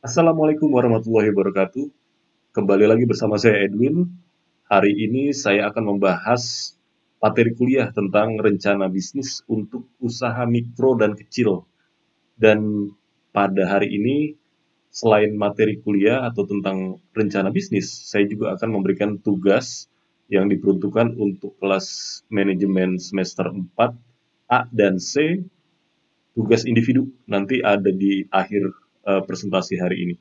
Assalamualaikum warahmatullahi wabarakatuh. Kembali lagi bersama saya Edwin. Hari ini saya akan membahas materi kuliah tentang rencana bisnis untuk usaha mikro dan kecil. Dan pada hari ini, selain materi kuliah atau tentang rencana bisnis, saya juga akan memberikan tugas yang diperuntukkan untuk kelas manajemen semester 4 A dan C, tugas individu. Nanti ada di akhir presentasi hari ini.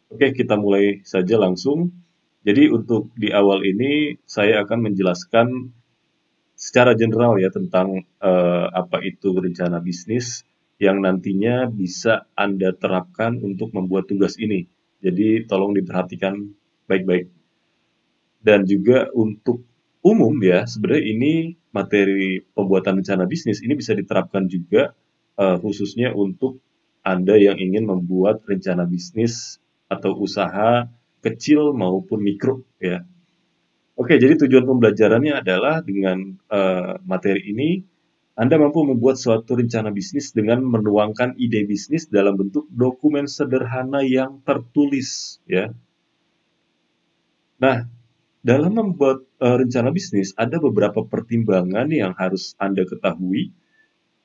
Oke, kita mulai saja langsung. Jadi untuk di awal ini saya akan menjelaskan secara general ya tentang apa itu rencana bisnis yang nantinya bisa Anda terapkan untuk membuat tugas ini. Jadi tolong diperhatikan baik-baik. Dan juga untuk umum ya, sebenarnya ini materi pembuatan rencana bisnis ini bisa diterapkan juga khususnya untuk Anda yang ingin membuat rencana bisnis atau usaha kecil maupun mikro ya. Oke, jadi tujuan pembelajarannya adalah dengan materi ini Anda mampu membuat suatu rencana bisnis dengan menuangkan ide bisnis dalam bentuk dokumen sederhana yang tertulis ya. Nah, dalam membuat rencana bisnis ada beberapa pertimbangan yang harus Anda ketahui.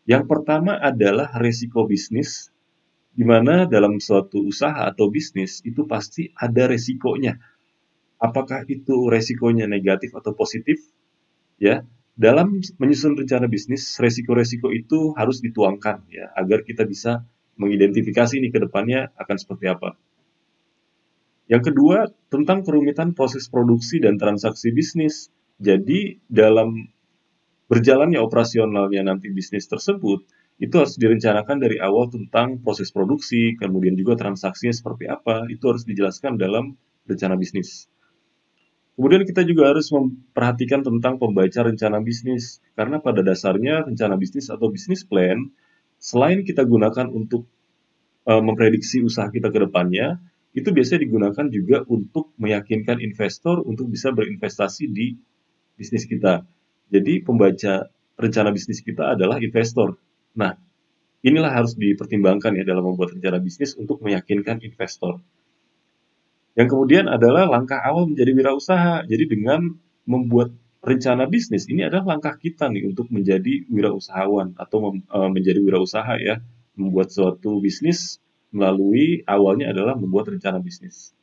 Yang pertama adalah resiko bisnis, di mana dalam suatu usaha atau bisnis itu pasti ada resikonya. Apakah itu resikonya negatif atau positif? Ya, dalam menyusun rencana bisnis, resiko-resiko itu harus dituangkan ya, agar kita bisa mengidentifikasi nih ke depannya akan seperti apa. Yang kedua, tentang kerumitan proses produksi dan transaksi bisnis. Jadi, dalam berjalannya operasionalnya nanti bisnis tersebut, itu harus direncanakan dari awal tentang proses produksi, kemudian juga transaksinya seperti apa, itu harus dijelaskan dalam rencana bisnis. Kemudian kita juga harus memperhatikan tentang pembaca rencana bisnis, karena pada dasarnya rencana bisnis atau bisnis plan, selain kita gunakan untuk memprediksi usaha kita ke depannya, itu biasanya digunakan juga untuk meyakinkan investor untuk bisa berinvestasi di bisnis kita. Jadi pembaca rencana bisnis kita adalah investor. Nah, inilah harus dipertimbangkan ya dalam membuat rencana bisnis untuk meyakinkan investor. Yang kemudian adalah langkah awal menjadi wirausaha. Jadi dengan membuat rencana bisnis ini adalah langkah kita nih untuk menjadi wirausahawan atau menjadi wirausaha ya, membuat suatu bisnis melalui awalnya adalah membuat rencana bisnis.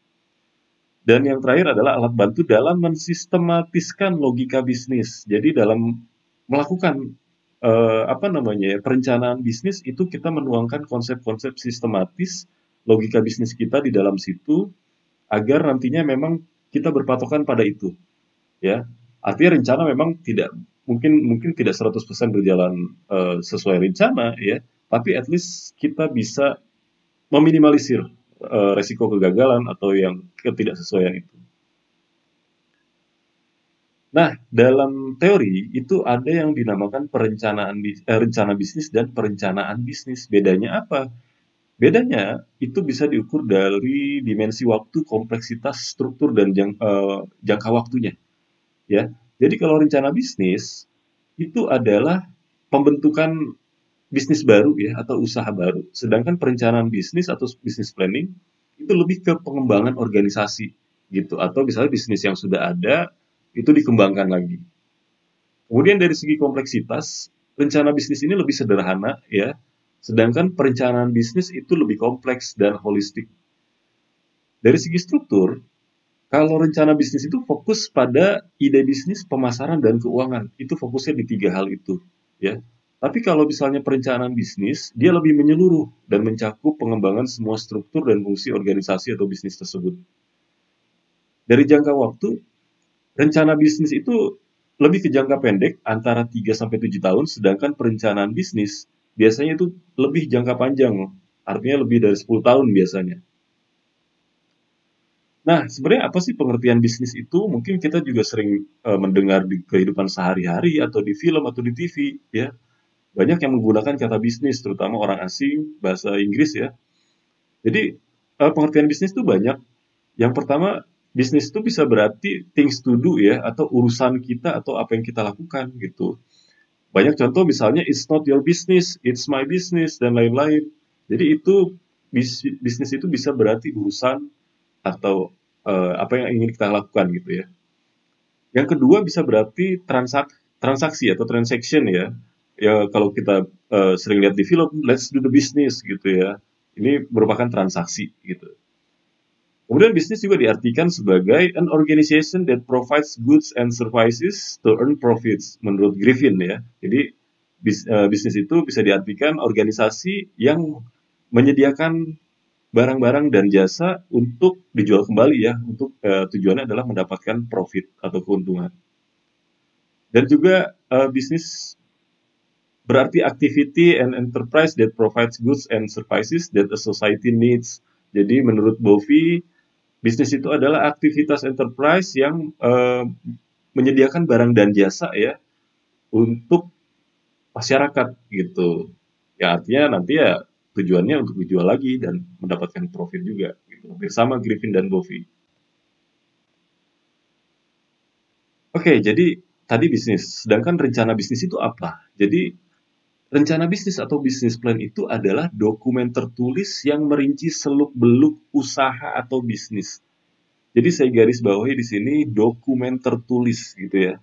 Dan yang terakhir adalah alat bantu dalam mensistematiskan logika bisnis. Jadi dalam melakukan perencanaan bisnis itu kita menuangkan konsep-konsep sistematis logika bisnis kita di dalam situ agar nantinya memang kita berpatokan pada itu ya. Artinya rencana memang tidak mungkin tidak 100% berjalan sesuai rencana ya, tapi at least kita bisa meminimalisir resiko kegagalan atau yang ketidaksesuaian itu. Nah, dalam teori itu ada yang dinamakan rencana bisnis dan perencanaan bisnis. Bedanya apa? Bedanya itu bisa diukur dari dimensi waktu, kompleksitas, struktur, dan jangka waktunya. Ya, jadi kalau rencana bisnis itu adalah pembentukan bisnis baru ya atau usaha baru. Sedangkan perencanaan bisnis atau bisnis planning itu lebih ke pengembangan organisasi gitu atau misalnya bisnis yang sudah ada itu dikembangkan lagi. Kemudian dari segi kompleksitas, rencana bisnis ini lebih sederhana ya, sedangkan perencanaan bisnis itu lebih kompleks dan holistik. Dari segi struktur, kalau rencana bisnis itu fokus pada ide bisnis, pemasaran, dan keuangan. Itu fokusnya di tiga hal itu. Ya. Tapi kalau misalnya perencanaan bisnis, dia lebih menyeluruh dan mencakup pengembangan semua struktur dan fungsi organisasi atau bisnis tersebut. Dari jangka waktu, rencana bisnis itu lebih ke jangka pendek antara 3 sampai 7 tahun, sedangkan perencanaan bisnis biasanya itu lebih jangka panjang, artinya lebih dari 10 tahun biasanya. Nah, sebenarnya apa sih pengertian bisnis itu? Mungkin kita juga sering mendengar di kehidupan sehari-hari atau di film atau di TV ya. Banyak yang menggunakan kata bisnis, terutama orang asing, bahasa Inggris ya. Jadi pengertian bisnis itu banyak. Yang pertama, bisnis itu bisa berarti things to do ya, atau urusan kita atau apa yang kita lakukan gitu. Banyak contoh misalnya it's not your business, it's my business dan lain-lain. Jadi itu bisnis itu bisa berarti urusan atau apa yang ingin kita lakukan gitu ya. Yang kedua bisa berarti transaksi atau transaction ya. Ya kalau kita sering lihat di film, let's do the business gitu ya. Ini merupakan transaksi gitu. Kemudian bisnis juga diartikan sebagai an organization that provides goods and services to earn profits menurut Griffin ya. Jadi bisnis itu bisa diartikan organisasi yang menyediakan barang-barang dan jasa untuk dijual kembali ya, untuk tujuannya adalah mendapatkan profit atau keuntungan. Dan juga bisnis berarti activity and enterprise that provides goods and services that a society needs. Jadi menurut Bovie, bisnis itu adalah aktivitas enterprise yang menyediakan barang dan jasa ya untuk masyarakat gitu. Ya artinya nanti ya tujuannya untuk dijual lagi dan mendapatkan profit juga gitu. Hampir sama Griffin dan Bovie. Oke, jadi tadi bisnis. Sedangkan rencana bisnis itu apa? Jadi rencana bisnis atau bisnis plan itu adalah dokumen tertulis yang merinci seluk-beluk usaha atau bisnis. Jadi saya garis bawahi di sini dokumen tertulis gitu ya.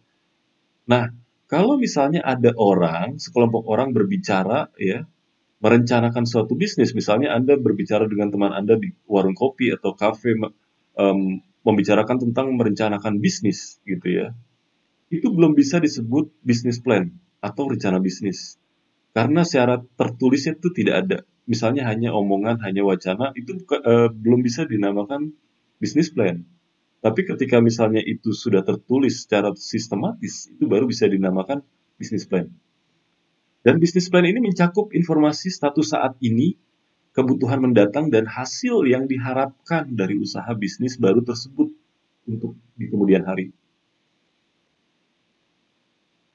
Nah, kalau misalnya ada orang, sekelompok orang berbicara ya, merencanakan suatu bisnis, misalnya Anda berbicara dengan teman Anda di warung kopi atau kafe, membicarakan tentang merencanakan bisnis gitu ya, itu belum bisa disebut bisnis plan atau rencana bisnis. Karena syarat tertulisnya itu tidak ada. Misalnya hanya omongan, hanya wacana, itu belum bisa dinamakan bisnis plan. Tapi ketika misalnya itu sudah tertulis secara sistematis, itu baru bisa dinamakan bisnis plan. Dan bisnis plan ini mencakup informasi status saat ini, kebutuhan mendatang, dan hasil yang diharapkan dari usaha bisnis baru tersebut untuk di kemudian hari.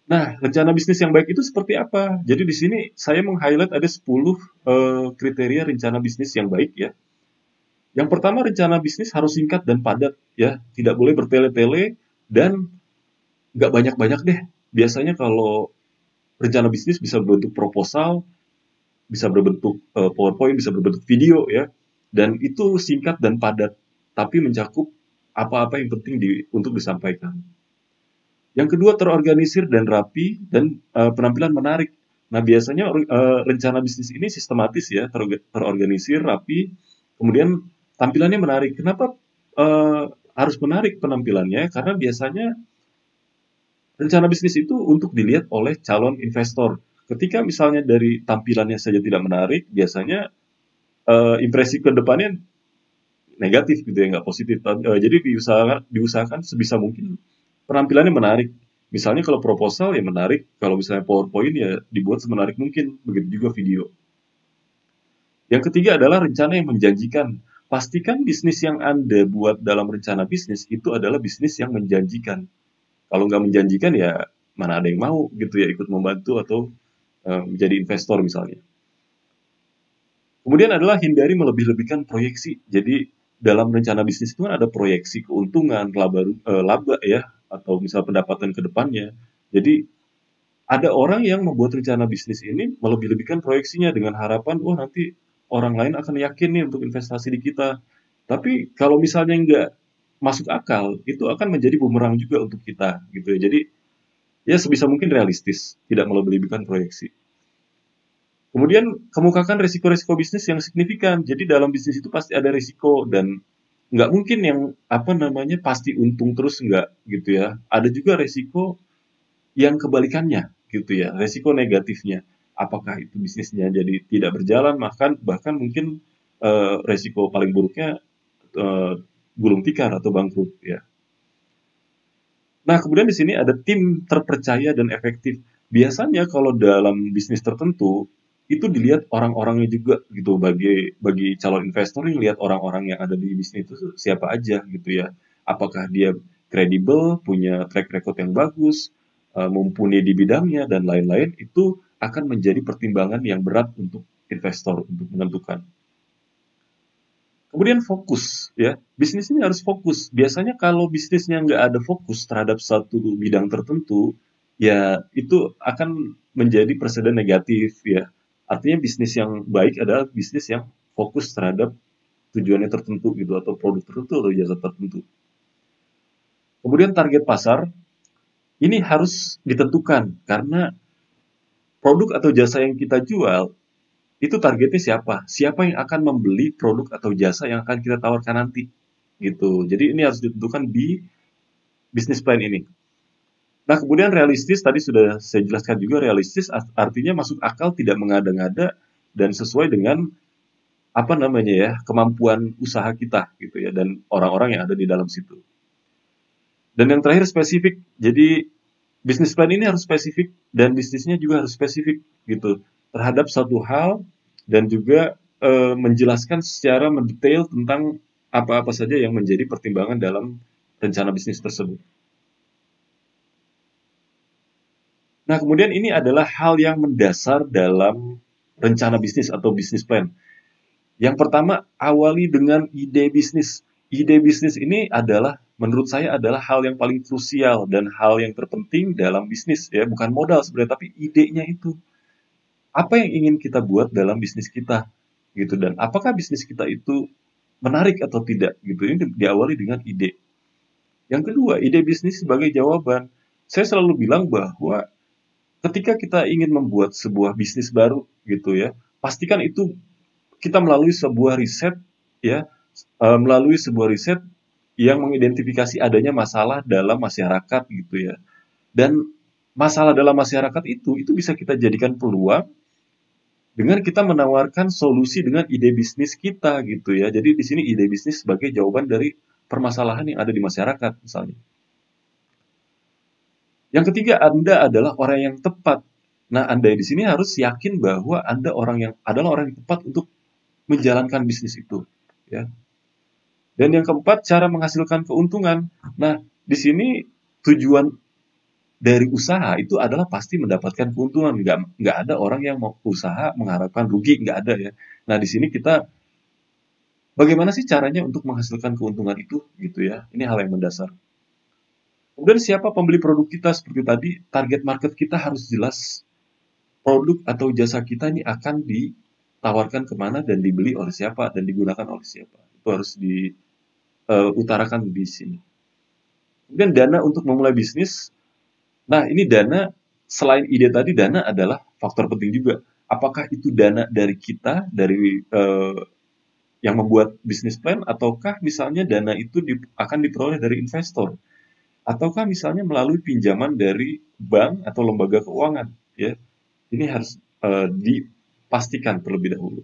Nah, rencana bisnis yang baik itu seperti apa? Jadi di sini saya meng-highlight ada 10 kriteria rencana bisnis yang baik ya. Yang pertama, rencana bisnis harus singkat dan padat ya, tidak boleh bertele-tele dan nggak banyak-banyak deh. Biasanya kalau rencana bisnis bisa berbentuk proposal, bisa berbentuk PowerPoint, bisa berbentuk video ya, dan itu singkat dan padat, tapi mencakup apa-apa yang penting untuk disampaikan. Yang kedua, terorganisir dan rapi dan penampilan menarik. Nah, biasanya rencana bisnis ini sistematis ya, terorganisir, rapi, kemudian tampilannya menarik. Kenapa harus menarik penampilannya? Karena biasanya rencana bisnis itu untuk dilihat oleh calon investor. Ketika misalnya dari tampilannya saja tidak menarik, biasanya impresi ke depannya negatif gitu ya, nggak positif. Jadi diusahakan sebisa mungkin penampilannya menarik. Misalnya kalau proposal ya menarik, kalau misalnya PowerPoint ya dibuat semenarik mungkin, begitu juga video. Yang ketiga adalah rencana yang menjanjikan. Pastikan bisnis yang Anda buat dalam rencana bisnis itu adalah bisnis yang menjanjikan. Kalau nggak menjanjikan ya mana ada yang mau gitu ya ikut membantu atau menjadi investor misalnya. Kemudian adalah hindari melebih-lebihkan proyeksi. Jadi dalam rencana bisnis itu kan ada proyeksi keuntungan, laba ya, atau misal pendapatan ke depannya. Jadi ada orang yang membuat rencana bisnis ini melebih-lebihkan proyeksinya dengan harapan, wah nanti orang lain akan yakin nih untuk investasi di kita. Tapi kalau misalnya nggak masuk akal, itu akan menjadi bumerang juga untuk kita gitu ya. Jadi ya sebisa mungkin realistis, tidak melebih-lebihkan proyeksi. Kemudian kemukakan resiko-resiko bisnis yang signifikan. Jadi dalam bisnis itu pasti ada resiko dan nggak mungkin yang apa namanya pasti untung terus nggak gitu ya. Ada juga resiko yang kebalikannya gitu ya, resiko negatifnya. Apakah itu bisnisnya jadi tidak berjalan, bahkan mungkin resiko paling buruknya gulung tikar atau bangkrut ya. Nah, kemudian di sini ada tim terpercaya dan efektif. Biasanya kalau dalam bisnis tertentu itu dilihat orang-orangnya juga gitu bagi calon investor yang lihat orang-orang yang ada di bisnis itu siapa aja gitu ya. Apakah dia kredibel, punya track record yang bagus, mumpuni di bidangnya dan lain-lain itu akan menjadi pertimbangan yang berat untuk investor untuk menentukan. Kemudian fokus, ya. Bisnis ini harus fokus. Biasanya kalau bisnisnya nggak ada fokus terhadap satu bidang tertentu, ya itu akan menjadi presiden negatif, ya. Artinya bisnis yang baik adalah bisnis yang fokus terhadap tujuannya tertentu gitu, atau produk tertentu atau jasa tertentu. Kemudian target pasar ini harus ditentukan karena produk atau jasa yang kita jual itu targetnya siapa? Siapa yang akan membeli produk atau jasa yang akan kita tawarkan nanti gitu. Jadi ini harus ditentukan di bisnis plan ini. Nah, kemudian realistis tadi sudah saya jelaskan juga, realistis artinya masuk akal, tidak mengada-ngada dan sesuai dengan apa namanya ya, kemampuan usaha kita gitu ya, dan orang-orang yang ada di dalam situ. Dan yang terakhir spesifik. Jadi bisnis plan ini harus spesifik dan bisnisnya juga harus spesifik gitu terhadap satu hal, dan juga menjelaskan secara mendetail tentang apa-apa saja yang menjadi pertimbangan dalam rencana bisnis tersebut. Nah, kemudian ini adalah hal yang mendasar dalam rencana bisnis atau bisnis plan. Yang pertama, awali dengan ide bisnis. Ide bisnis ini adalah, menurut saya, adalah hal yang paling krusial dan hal yang terpenting dalam bisnis ya, bukan modal sebenarnya, tapi idenya itu. Apa yang ingin kita buat dalam bisnis kita gitu, dan apakah bisnis kita itu menarik atau tidak gitu. Ini diawali dengan ide. Yang kedua, ide bisnis sebagai jawaban. Saya selalu bilang bahwa ketika kita ingin membuat sebuah bisnis baru gitu ya, pastikan itu kita melalui sebuah riset ya, melalui sebuah riset yang mengidentifikasi adanya masalah dalam masyarakat gitu ya. Dan masalah dalam masyarakat itu bisa kita jadikan peluang dengan kita menawarkan solusi dengan ide bisnis kita gitu ya. Jadi di sini ide bisnis sebagai jawaban dari permasalahan yang ada di masyarakat misalnya. Yang ketiga, Anda adalah orang yang tepat. Nah, Anda di sini harus yakin bahwa Anda adalah orang yang tepat untuk menjalankan bisnis itu, ya. Dan yang keempat, cara menghasilkan keuntungan. Nah, di sini tujuan dari usaha itu adalah pasti mendapatkan keuntungan. Nggak ada orang yang mau usaha mengharapkan rugi, nggak ada ya. Nah, di sini kita bagaimana sih caranya untuk menghasilkan keuntungan itu, gitu ya. Ini hal yang mendasar. Kemudian siapa pembeli produk kita seperti tadi, target market kita harus jelas. Produk atau jasa kita ini akan ditawarkan kemana dan dibeli oleh siapa dan digunakan oleh siapa. Itu harus diutarakan di sini. Kemudian dana untuk memulai bisnis. Nah, ini dana, selain ide tadi, dana adalah faktor penting juga. Apakah itu dana dari kita, dari yang membuat bisnis plan, ataukah misalnya dana itu akan diperoleh dari investor, ataukah misalnya melalui pinjaman dari bank atau lembaga keuangan, ya. Ini harus dipastikan terlebih dahulu.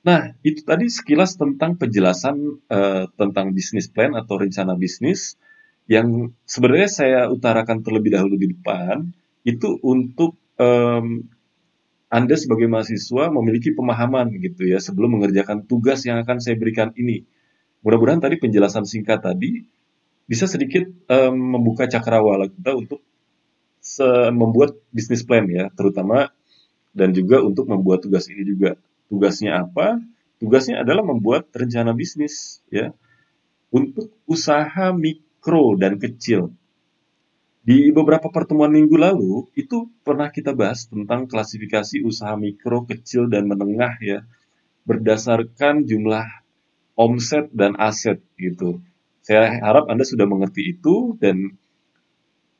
Nah, itu tadi sekilas tentang penjelasan tentang bisnis plan atau rencana bisnis yang sebenarnya saya utarakan terlebih dahulu di depan, itu untuk Anda sebagai mahasiswa memiliki pemahaman gitu ya sebelum mengerjakan tugas yang akan saya berikan ini. Mudah-mudahan tadi penjelasan singkat tadi bisa sedikit membuka cakrawala kita untuk membuat bisnis plan ya, terutama, dan juga untuk membuat tugas ini juga. Tugasnya apa? Tugasnya adalah membuat rencana bisnis ya untuk usaha mikro dan kecil. Di beberapa pertemuan minggu lalu itu pernah kita bahas tentang klasifikasi usaha mikro, kecil, dan menengah ya, berdasarkan jumlah omset dan aset gitu. Saya harap Anda sudah mengerti itu, dan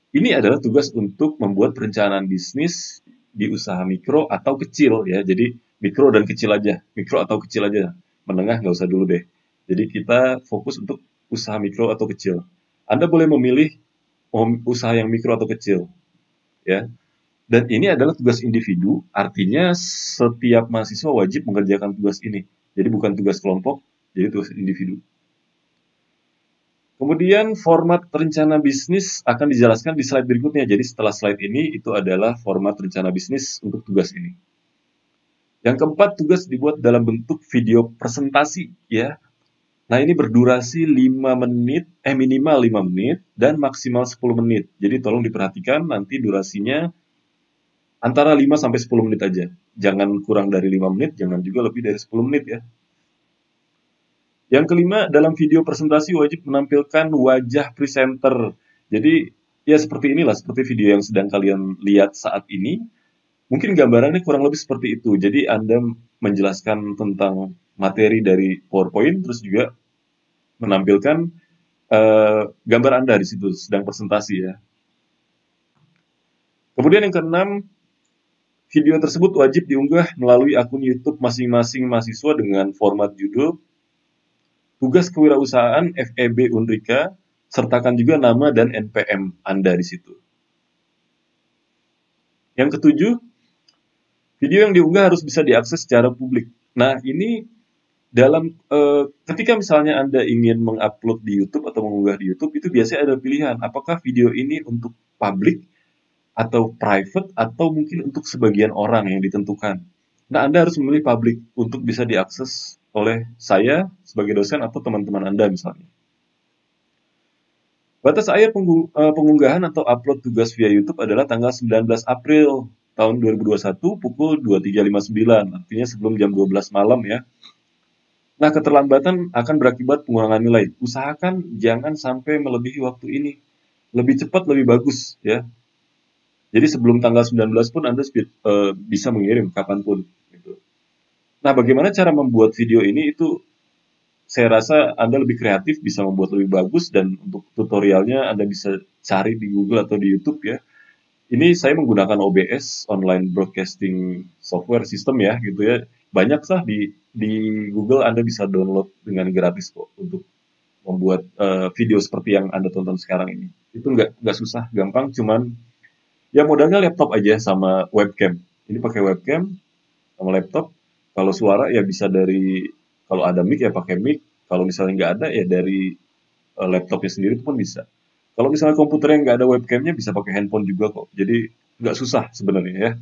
ini adalah tugas untuk membuat perencanaan bisnis di usaha mikro atau kecil ya. Jadi mikro dan kecil aja, mikro atau kecil aja, menengah nggak usah dulu deh. Jadi kita fokus untuk usaha mikro atau kecil. Anda boleh memilih usaha yang mikro atau kecil, ya. Dan ini adalah tugas individu, artinya setiap mahasiswa wajib mengerjakan tugas ini. Jadi bukan tugas kelompok, jadi tugas individu. Kemudian format rencana bisnis akan dijelaskan di slide berikutnya. Jadi setelah slide ini, itu adalah format rencana bisnis untuk tugas ini. Yang keempat, tugas dibuat dalam bentuk video presentasi, ya. Nah, ini berdurasi 5 menit, minimal 5 menit, dan maksimal 10 menit. Jadi tolong diperhatikan nanti durasinya antara 5 sampai 10 menit aja. Jangan kurang dari 5 menit, jangan juga lebih dari 10 menit ya. Yang kelima, dalam video presentasi wajib menampilkan wajah presenter. Jadi, ya seperti inilah, seperti video yang sedang kalian lihat saat ini. Mungkin gambarannya kurang lebih seperti itu. Jadi Anda menjelaskan tentang materi dari PowerPoint, terus juga menampilkan gambar Anda di situ sedang presentasi ya. Kemudian yang keenam, video tersebut wajib diunggah melalui akun YouTube masing-masing mahasiswa dengan format judul, tugas kewirausahaan FEB Unrika, sertakan juga nama dan NPM Anda di situ. Yang ketujuh, video yang diunggah harus bisa diakses secara publik. Nah, ini dalam ketika misalnya Anda ingin mengupload di YouTube atau mengunggah di YouTube, itu biasanya ada pilihan apakah video ini untuk publik atau private atau mungkin untuk sebagian orang yang ditentukan. Nah, Anda harus memilih publik untuk bisa diakses oleh saya sebagai dosen atau teman-teman Anda misalnya. Batas akhir pengunggahan atau upload tugas via YouTube adalah tanggal 19 April tahun 2021 pukul 23.59, artinya sebelum jam 12 malam ya. Nah, keterlambatan akan berakibat pengurangan nilai. Usahakan jangan sampai melebihi waktu ini. Lebih cepat, lebih bagus ya. Jadi sebelum tanggal 19 pun Anda bisa mengirim kapanpun. Gitu. Nah, bagaimana cara membuat video ini itu saya rasa Anda lebih kreatif, bisa membuat lebih bagus, dan untuk tutorialnya Anda bisa cari di Google atau di YouTube ya. Ini saya menggunakan OBS, Online Broadcasting Software System ya, gitu ya. Banyak sah di Google Anda bisa download dengan gratis kok untuk membuat video seperti yang Anda tonton sekarang ini. Itu nggak susah, gampang, cuman ya modalnya laptop aja sama webcam. Ini pakai webcam sama laptop. Kalau suara ya bisa kalau ada mic ya pakai mic. Kalau misalnya nggak ada ya dari laptopnya sendiri itu pun bisa. Kalau misalnya komputernya nggak ada webcamnya bisa pakai handphone juga kok. Jadi nggak susah sebenarnya ya.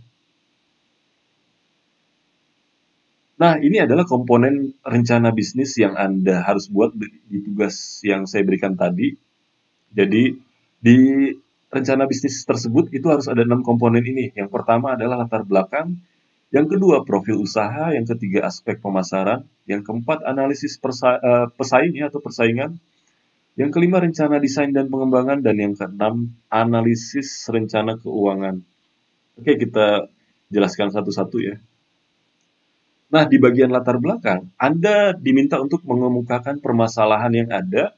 Nah, ini adalah komponen rencana bisnis yang Anda harus buat di tugas yang saya berikan tadi. Jadi, di rencana bisnis tersebut itu harus ada 6 komponen ini. Yang pertama adalah latar belakang, yang kedua profil usaha, yang ketiga aspek pemasaran, yang keempat analisis pesaingnya atau persaingan, yang kelima rencana desain dan pengembangan, dan yang keenam analisis rencana keuangan. Oke, kita jelaskan satu-satu ya. Nah, di bagian latar belakang, Anda diminta untuk mengemukakan permasalahan yang ada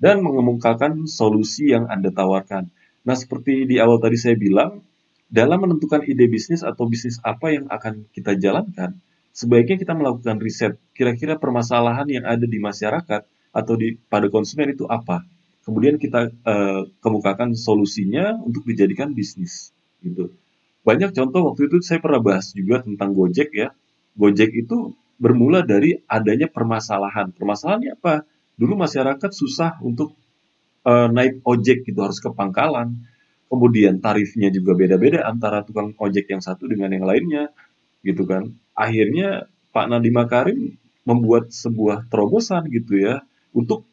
dan mengemukakan solusi yang Anda tawarkan. Nah, seperti di awal tadi saya bilang, dalam menentukan ide bisnis atau bisnis apa yang akan kita jalankan, sebaiknya kita melakukan riset. Kira-kira permasalahan yang ada di masyarakat atau pada konsumen itu apa? Kemudian kita kemukakan solusinya untuk dijadikan bisnis. Gitu. Banyak contoh waktu itu saya pernah bahas juga tentang Gojek ya. Gojek itu bermula dari adanya permasalahan. Permasalahannya apa? Dulu masyarakat susah untuk naik ojek gitu, harus ke pangkalan. Kemudian tarifnya juga beda-beda antara tukang ojek yang satu dengan yang lainnya, gitu kan. Akhirnya Pak Nadiem Makarim membuat sebuah terobosan gitu ya, untuk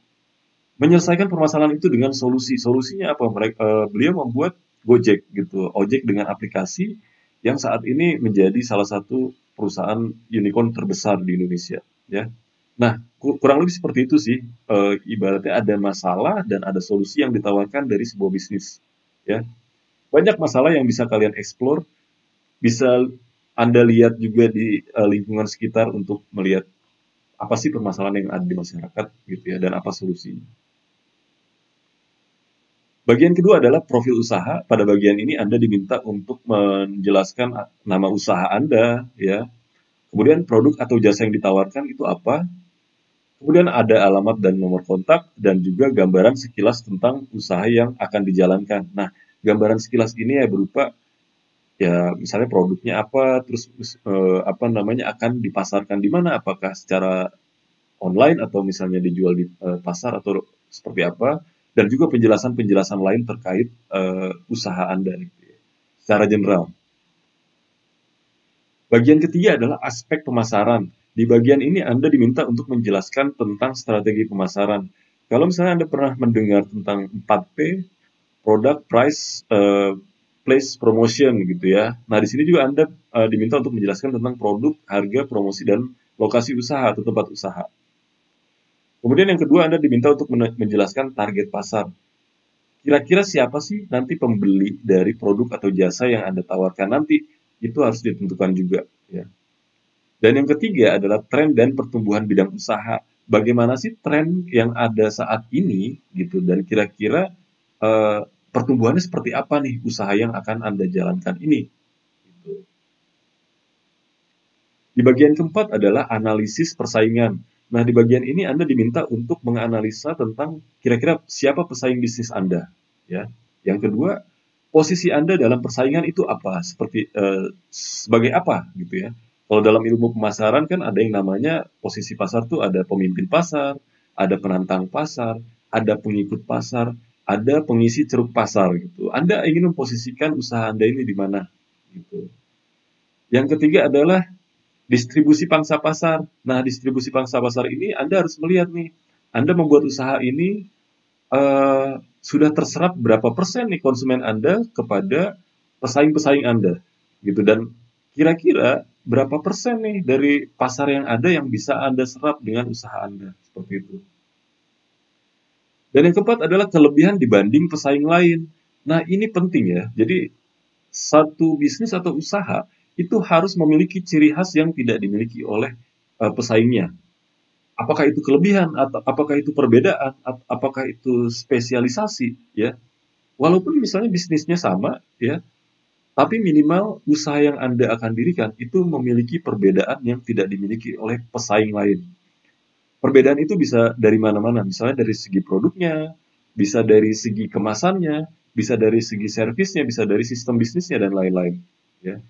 menyelesaikan permasalahan itu dengan solusi. Solusinya apa? Beliau membuat Gojek gitu, ojek dengan aplikasi yang saat ini menjadi salah satu perusahaan unicorn terbesar di Indonesia, ya. Nah, kurang lebih seperti itu sih. Ibaratnya ada masalah dan ada solusi yang ditawarkan dari sebuah bisnis, ya. Banyak masalah yang bisa kalian explore, bisa Anda lihat juga di lingkungan sekitar untuk melihat apa sih permasalahan yang ada di masyarakat gitu ya, dan apa solusinya. Bagian kedua adalah profil usaha. Pada bagian ini Anda diminta untuk menjelaskan nama usaha Anda, ya. Kemudian produk atau jasa yang ditawarkan itu apa. Kemudian ada alamat dan nomor kontak, dan juga gambaran sekilas tentang usaha yang akan dijalankan. Nah, gambaran sekilas ini ya berupa ya misalnya produknya apa, terus akan dipasarkan di mana, apakah secara online atau misalnya dijual di pasar atau seperti apa, dan juga penjelasan-penjelasan lain terkait usaha Anda gitu ya, secara general. Bagian ketiga adalah aspek pemasaran. Di bagian ini Anda diminta untuk menjelaskan tentang strategi pemasaran. Kalau misalnya Anda pernah mendengar tentang 4P, product, price, place, promotion gitu ya. Nah, di sini juga Anda diminta untuk menjelaskan tentang produk, harga, promosi, dan lokasi usaha atau tempat usaha. Kemudian yang kedua, Anda diminta untuk menjelaskan target pasar. Kira-kira siapa sih nanti pembeli dari produk atau jasa yang Anda tawarkan nanti? itu harus ditentukan juga, ya. Dan yang ketiga adalah tren dan pertumbuhan bidang usaha. Bagaimana sih tren yang ada saat ini gitu, dan kira-kira eh, pertumbuhannya seperti apa nih usaha yang akan Anda jalankan ini, gitu. Di bagian keempat adalah analisis persaingan. Nah, di bagian ini Anda diminta untuk menganalisa tentang kira-kira siapa pesaing bisnis Anda, ya. Yang kedua, posisi Anda dalam persaingan itu apa? Seperti sebagai apa gitu ya. Kalau dalam ilmu pemasaran kan ada yang namanya posisi pasar tuh ada pemimpin pasar, ada penantang pasar, ada pengikut pasar, ada pengisi ceruk pasar gitu. Anda ingin memposisikan usaha Anda ini di mana gitu. Yang ketiga adalah distribusi pangsa pasar. Nah, distribusi pangsa pasar ini Anda harus melihat nih, Anda membuat usaha ini sudah terserap berapa persen nih konsumen Anda kepada pesaing-pesaing Anda, gitu. Dan kira-kira berapa persen nih dari pasar yang ada yang bisa Anda serap dengan usaha Anda, seperti itu. Dan yang keempat adalah kelebihan dibanding pesaing lain. Nah, ini penting ya. Jadi, satu bisnis atau usaha itu harus memiliki ciri khas yang tidak dimiliki oleh pesaingnya. Apakah itu kelebihan atau apakah itu perbedaan, apakah itu spesialisasi, ya. Walaupun misalnya bisnisnya sama, ya, tapi minimal usaha yang Anda akan dirikan itu memiliki perbedaan yang tidak dimiliki oleh pesaing lain. Perbedaan itu bisa dari mana-mana, misalnya dari segi produknya, bisa dari segi kemasannya, bisa dari segi servisnya, bisa dari sistem bisnisnya, dan lain-lain. Ya.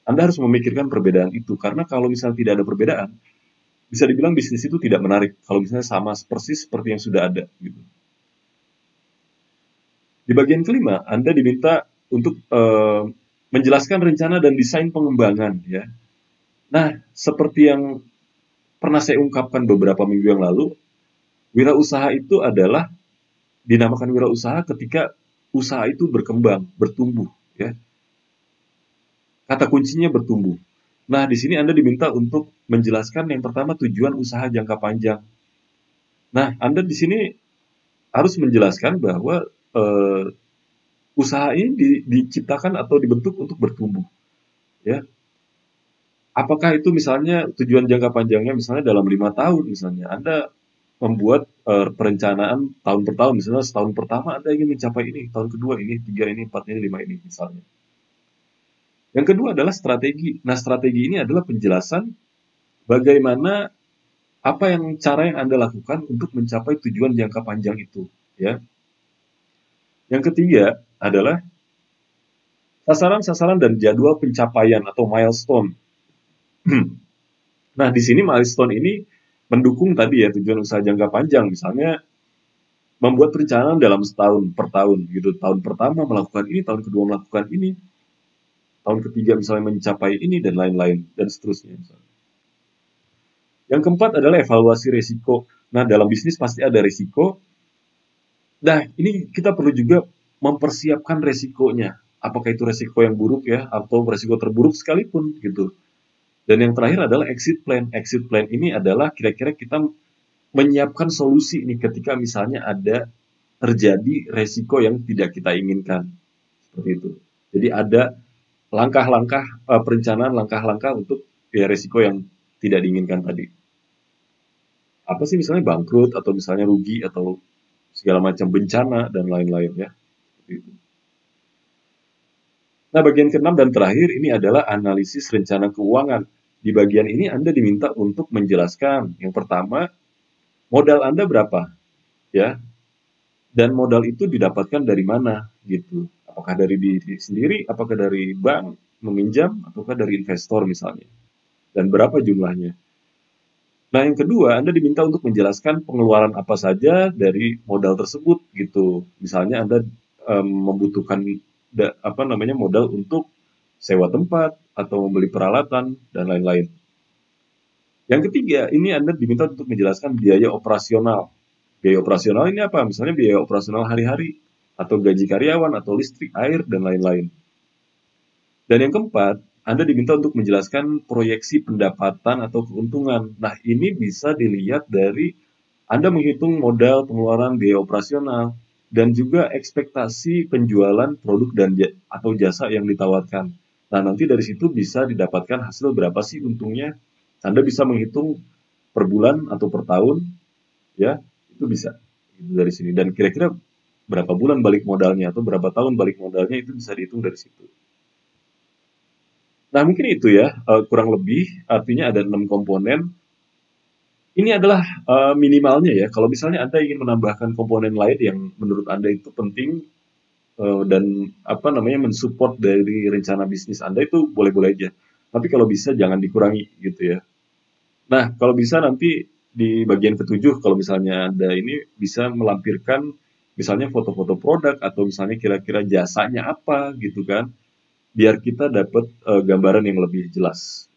Anda harus memikirkan perbedaan itu, karena kalau misalnya tidak ada perbedaan, bisa dibilang bisnis itu tidak menarik, kalau misalnya sama persis seperti yang sudah ada. Gitu. Di bagian kelima, Anda diminta untuk menjelaskan rencana dan desain pengembangan. Ya. Nah, seperti yang pernah saya ungkapkan beberapa minggu yang lalu, wirausaha itu adalah dinamakan wirausaha ketika usaha itu berkembang, bertumbuh, ya. Kata kuncinya bertumbuh. Nah, di sini Anda diminta untuk menjelaskan yang pertama tujuan usaha jangka panjang. Nah, Anda di sini harus menjelaskan bahwa usaha ini diciptakan atau dibentuk untuk bertumbuh, ya. Apakah itu misalnya tujuan jangka panjangnya misalnya dalam 5 tahun, misalnya Anda membuat perencanaan tahun per tahun, misalnya setahun pertama Anda ingin mencapai ini, tahun kedua ini, 3 ini, 4 ini, 5 ini, misalnya. Yang kedua adalah strategi. Nah, strategi ini adalah penjelasan bagaimana apa yang cara yang Anda lakukan untuk mencapai tujuan jangka panjang itu, ya. Yang ketiga adalah sasaran-sasaran dan jadwal pencapaian atau milestone. Nah, di sini milestone ini mendukung tadi ya tujuan usaha jangka panjang, misalnya membuat perencanaan dalam setahun per tahun gitu. Tahun pertama melakukan ini, tahun kedua melakukan ini, tahun ketiga misalnya mencapai ini, dan lain-lain, dan seterusnya. Misalnya. Yang keempat adalah evaluasi risiko. Nah, dalam bisnis pasti ada risiko. Nah, ini kita perlu juga mempersiapkan risikonya. Apakah itu risiko yang buruk ya, atau risiko terburuk sekalipun gitu. Dan yang terakhir adalah exit plan. Exit plan ini adalah kira-kira kita menyiapkan solusi nih ketika misalnya ada terjadi resiko yang tidak kita inginkan. Seperti itu. Jadi ada langkah-langkah perencanaan, langkah-langkah untuk ya resiko yang tidak diinginkan tadi. Apa sih misalnya bangkrut atau misalnya rugi atau segala macam bencana dan lain-lain ya. Seperti itu. Nah, bagian keenam dan terakhir ini adalah analisis rencana keuangan. Di bagian ini Anda diminta untuk menjelaskan yang pertama modal Anda berapa, ya, dan modal itu didapatkan dari mana, gitu. Apakah dari diri sendiri, apakah dari bank meminjam, ataukah dari investor misalnya, dan berapa jumlahnya. Nah, yang kedua, Anda diminta untuk menjelaskan pengeluaran apa saja dari modal tersebut, gitu. Misalnya Anda membutuhkan modal untuk sewa tempat atau membeli peralatan dan lain-lain. Yang ketiga, ini Anda diminta untuk menjelaskan biaya operasional. Biaya operasional ini apa? Misalnya biaya operasional hari-hari, atau gaji karyawan, atau listrik, air, dan lain-lain. Dan yang keempat, Anda diminta untuk menjelaskan proyeksi pendapatan atau keuntungan. Nah, ini bisa dilihat dari Anda menghitung modal, pengeluaran, biaya operasional, dan juga ekspektasi penjualan produk dan atau jasa yang ditawarkan. Nah, nanti dari situ bisa didapatkan hasil berapa sih untungnya. Anda bisa menghitung per bulan atau per tahun, ya, itu bisa gitu dari sini. Dan kira-kira berapa bulan balik modalnya atau berapa tahun balik modalnya itu bisa dihitung dari situ. Nah, mungkin itu ya, kurang lebih artinya ada 6 komponen. Ini adalah minimalnya ya. Kalau misalnya Anda ingin menambahkan komponen lain yang menurut Anda itu penting dan apa namanya mensupport dari rencana bisnis Anda itu boleh-boleh aja. Tapi kalau bisa jangan dikurangi gitu ya. Nah, kalau bisa nanti di bagian ketujuh kalau misalnya Anda ini bisa melampirkan misalnya foto-foto produk atau misalnya kira-kira jasanya apa gitu kan, biar kita dapat gambaran yang lebih jelas.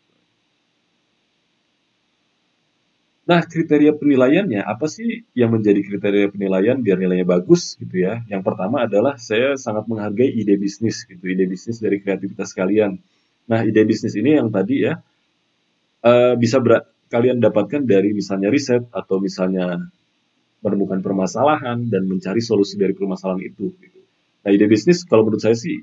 Nah, kriteria penilaiannya apa sih yang menjadi kriteria penilaian biar nilainya bagus gitu ya? Yang pertama adalah saya sangat menghargai ide bisnis gitu, ide bisnis dari kreativitas kalian. Nah, ide bisnis ini yang tadi ya bisa kalian dapatkan dari misalnya riset atau misalnya menemukan permasalahan dan mencari solusi dari permasalahan itu. Gitu. Nah, ide bisnis kalau menurut saya sih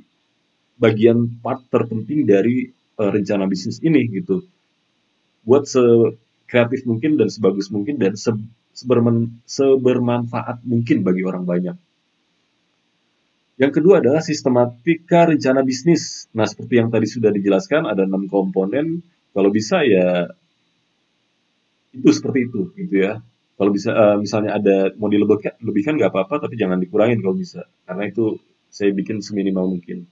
bagian part terpenting dari rencana bisnis ini gitu. Buat sekreatif mungkin dan sebagus mungkin dan sebermanfaat mungkin bagi orang banyak. Yang kedua adalah sistematika rencana bisnis. Nah, seperti yang tadi sudah dijelaskan, ada 6 komponen. Kalau bisa ya itu seperti itu, gitu ya. Kalau bisa, misalnya ada mau dilebihkan nggak apa-apa, tapi jangan dikurangin kalau bisa. Karena itu saya bikin seminimal mungkin.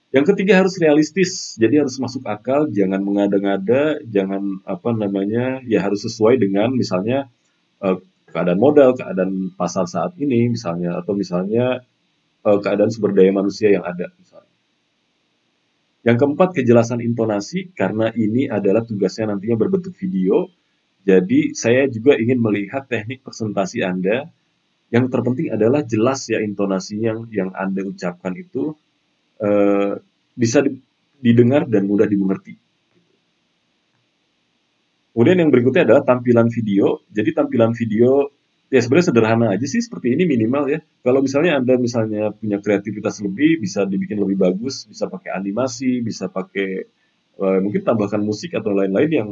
Yang ketiga harus realistis, jadi harus masuk akal, jangan mengada-ngada, jangan apa namanya, ya harus sesuai dengan misalnya keadaan modal, keadaan pasar saat ini misalnya, atau misalnya keadaan sumber daya manusia yang ada misalnya. Yang keempat kejelasan intonasi, karena ini adalah tugasnya nantinya berbentuk video, jadi saya juga ingin melihat teknik presentasi Anda. Yang terpenting adalah jelas ya intonasinya yang Anda ucapkan itu bisa didengar dan mudah dimengerti. Kemudian yang berikutnya adalah tampilan video. Jadi tampilan video ya sebenarnya sederhana aja sih seperti ini minimal ya. Kalau misalnya Anda misalnya punya kreativitas lebih, bisa dibikin lebih bagus, bisa pakai animasi, bisa pakai mungkin tambahkan musik atau lain-lain yang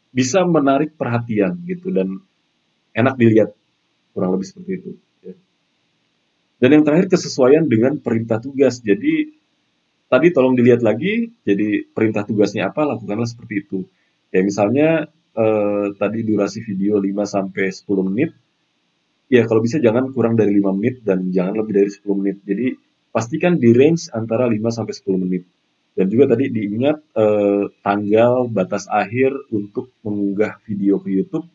bisa menarik perhatian gitu dan enak dilihat kurang lebih seperti itu. Ya. Dan yang terakhir kesesuaian dengan perintah tugas. Jadi tadi tolong dilihat lagi, jadi perintah tugasnya apa, lakukanlah seperti itu. Kayak misalnya tadi durasi video 5-10 menit, ya kalau bisa jangan kurang dari 5 menit dan jangan lebih dari 10 menit. Jadi pastikan di range antara 5-10 menit. Dan juga tadi diingat tanggal batas akhir untuk mengunggah video ke YouTube,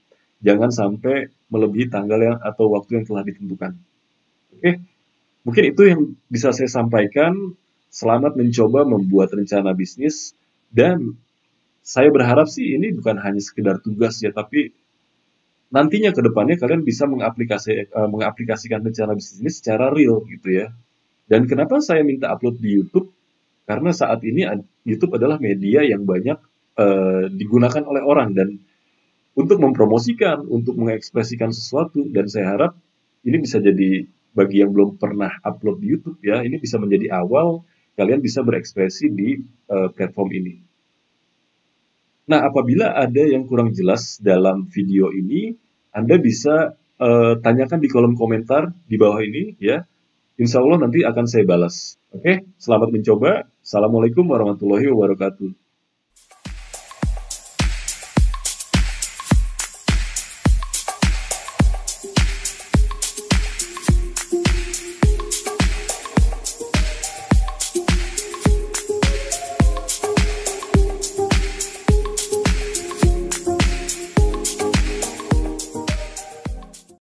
jangan sampai melebihi tanggal yang atau waktu yang telah ditentukan. Oke, mungkin itu yang bisa saya sampaikan. Selamat mencoba membuat rencana bisnis dan saya berharap sih ini bukan hanya sekedar tugas ya, tapi nantinya ke depannya kalian bisa mengaplikasikan rencana bisnis ini secara real gitu ya. Dan kenapa saya minta upload di YouTube? Karena saat ini YouTube adalah media yang banyak digunakan oleh orang dan untuk mempromosikan, untuk mengekspresikan sesuatu dan saya harap ini bisa jadi bagi yang belum pernah upload di YouTube ya, ini bisa menjadi awal kalian bisa berekspresi di platform ini. Nah, apabila ada yang kurang jelas dalam video ini, Anda bisa tanyakan di kolom komentar di bawah ini ya. Insya Allah nanti akan saya balas. Oke, selamat mencoba. Assalamualaikum warahmatullahi wabarakatuh.